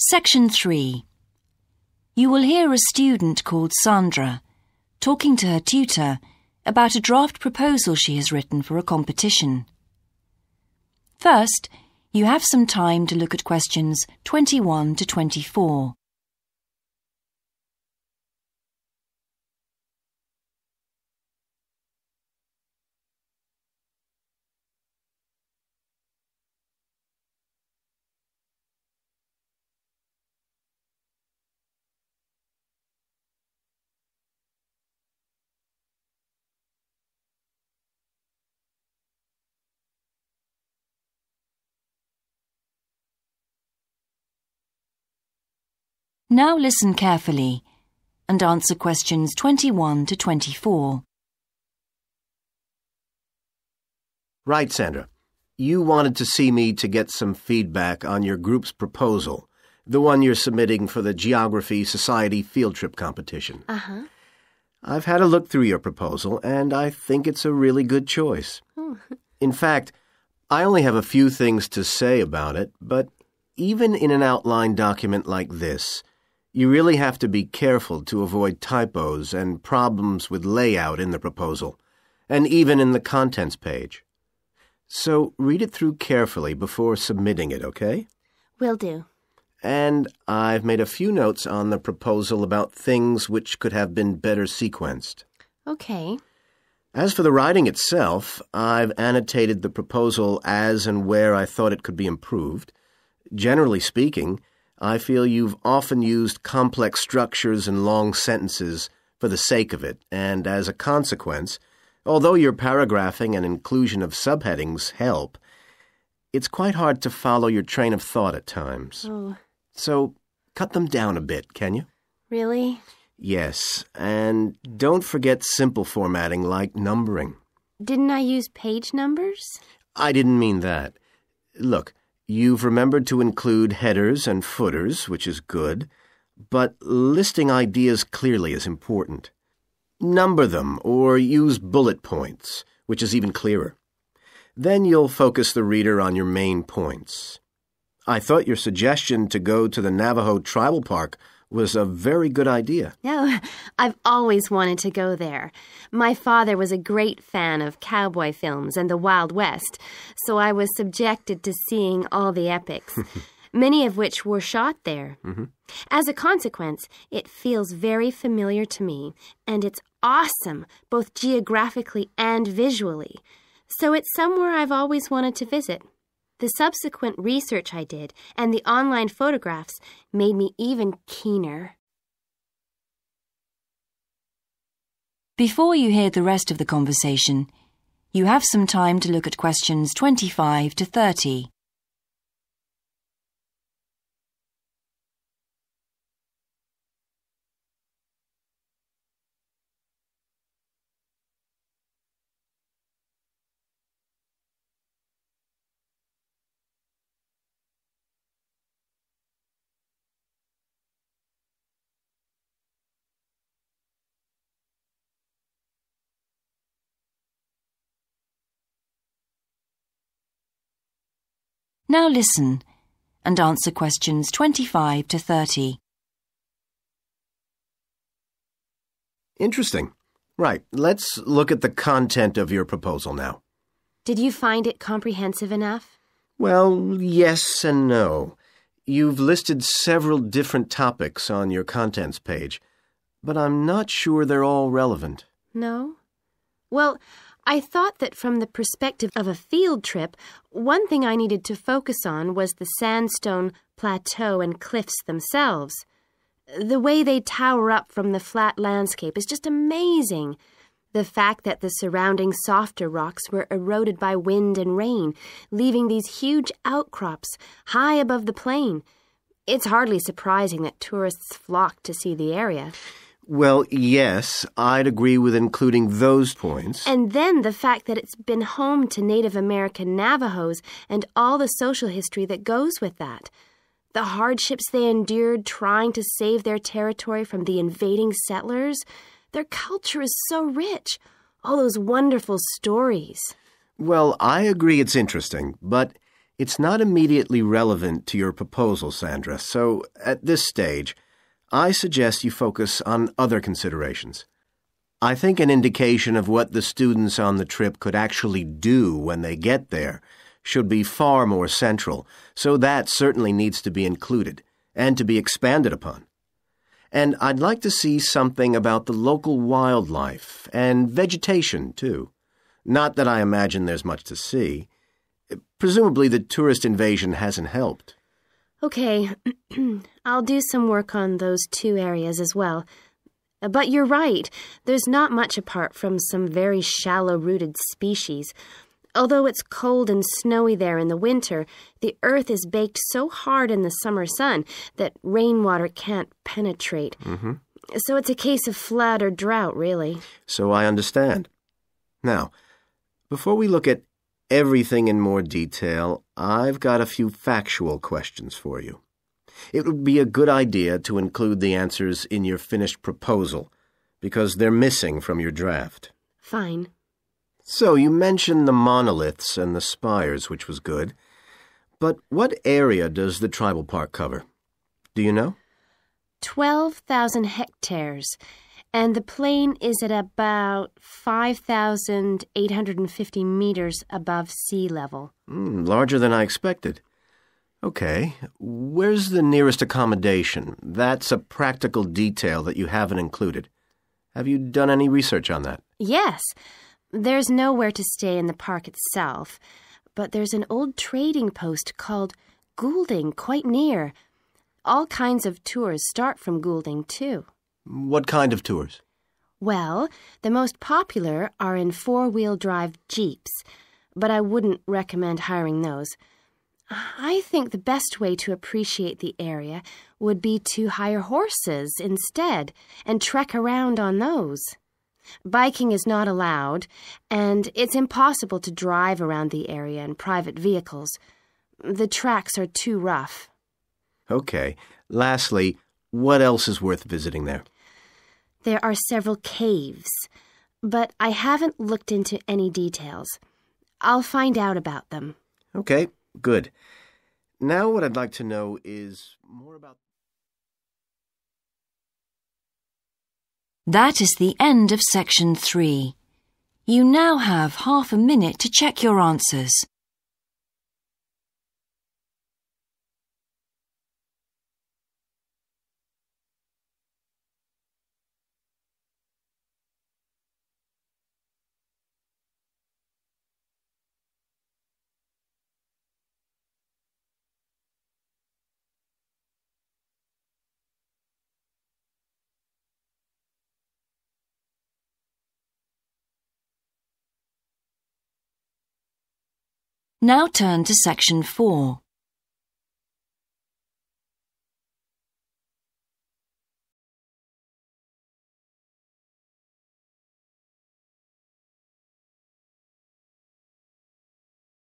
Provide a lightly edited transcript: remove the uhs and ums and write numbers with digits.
Section 3. You will hear a student called Sandra talking to her tutor about a draft proposal she has written for a competition. First, you have some time to look at questions 21 to 24. Now listen carefully and answer questions 21 to 24. Right, Sandra. You wanted to see me to get some feedback on your group's proposal, the one you're submitting for the Geography Society field trip competition. Uh-huh. I've had a look through your proposal, and I think it's a really good choice. In fact, I only have a few things to say about it, but even in an outline document like this, you really have to be careful to avoid typos and problems with layout in the proposal, and even in the contents page. So read it through carefully before submitting it, okay? Will do. And I've made a few notes on the proposal about things which could have been better sequenced. Okay. As for the writing itself, I've annotated the proposal as and where I thought it could be improved. Generally speaking, I feel you've often used complex structures and long sentences for the sake of it, and as a consequence, although your paragraphing and inclusion of subheadings help, it's quite hard to follow your train of thought at times. Oh. So cut them down a bit, can you? Really? Yes, and don't forget simple formatting like numbering. Didn't I use page numbers? I didn't mean that. Look, you've remembered to include headers and footers, which is good, but listing ideas clearly is important. Number them or use bullet points, which is even clearer. Then you'll focus the reader on your main points. I thought your suggestion to go to the Navajo Tribal Park was a very good idea. No, I've always wanted to go there. My father was a great fan of cowboy films and the Wild West, so I was subjected to seeing all the epics, many of which were shot there. Mm-hmm. As a consequence, it feels very familiar to me, and it's awesome, both geographically and visually. So it's somewhere I've always wanted to visit. The subsequent research I did and the online photographs made me even keener. Before you hear the rest of the conversation, you have some time to look at questions 25 to 30. Now listen and answer questions 25 to 30. Interesting. Right, let's look at the content of your proposal now. Did you find it comprehensive enough? Well, yes and no. You've listed several different topics on your contents page, but I'm not sure they're all relevant. No? Well, I thought that from the perspective of a field trip, one thing I needed to focus on was the sandstone plateau and cliffs themselves. The way they tower up from the flat landscape is just amazing. The fact that the surrounding softer rocks were eroded by wind and rain, leaving these huge outcrops high above the plain. It's hardly surprising that tourists flock to see the area. Well, yes, I'd agree with including those points. And then the fact that it's been home to Native American Navajos and all the social history that goes with that. The hardships they endured trying to save their territory from the invading settlers. Their culture is so rich. All those wonderful stories. Well, I agree it's interesting, but It's not immediately relevant to your proposal, Sandra, so at this stage, I suggest you focus on other considerations. I think an indication of what the students on the trip could actually do when they get there should be far more central, so that certainly needs to be included and to be expanded upon. And I'd like to see something about the local wildlife and vegetation, too. Not that I imagine there's much to see. Presumably the tourist invasion hasn't helped. Okay, I'll do some work on those two areas as well. But you're right, there's not much apart from some very shallow-rooted species. Although it's cold and snowy there in the winter, the earth is baked so hard in the summer sun that rainwater can't penetrate. So it's a case of flood or drought, really. So I understand. Now, before we look at everything in more detail, I've got a few factual questions for you. It would be a good idea to include the answers in your finished proposal, because they're missing from your draft. Fine. So you mentioned the monoliths and the spires, which was good. But what area does the tribal park cover? Do you know? 12,000 hectares, and the plain is at about 5,850 meters above sea level. Larger than I expected. Okay, where's the nearest accommodation? That's a practical detail that you haven't included. Have you done any research on that? Yes, there's nowhere to stay in the park itself, but there's an old trading post called Goulding quite near. All kinds of tours start from Goulding, too. What kind of tours? Well, the most popular are in four-wheel drive Jeeps, but I wouldn't recommend hiring those. I think the best way to appreciate the area would be to hire horses instead and trek around on those. Biking is not allowed, and it's impossible to drive around the area in private vehicles. The tracks are too rough. Okay. Lastly, what else is worth visiting there? There are several caves, but I haven't looked into any details. I'll find out about them. Okay, good. Now what I'd like to know is more about... That is the end of section 3. You now have half a minute to check your answers. Now turn to section 4.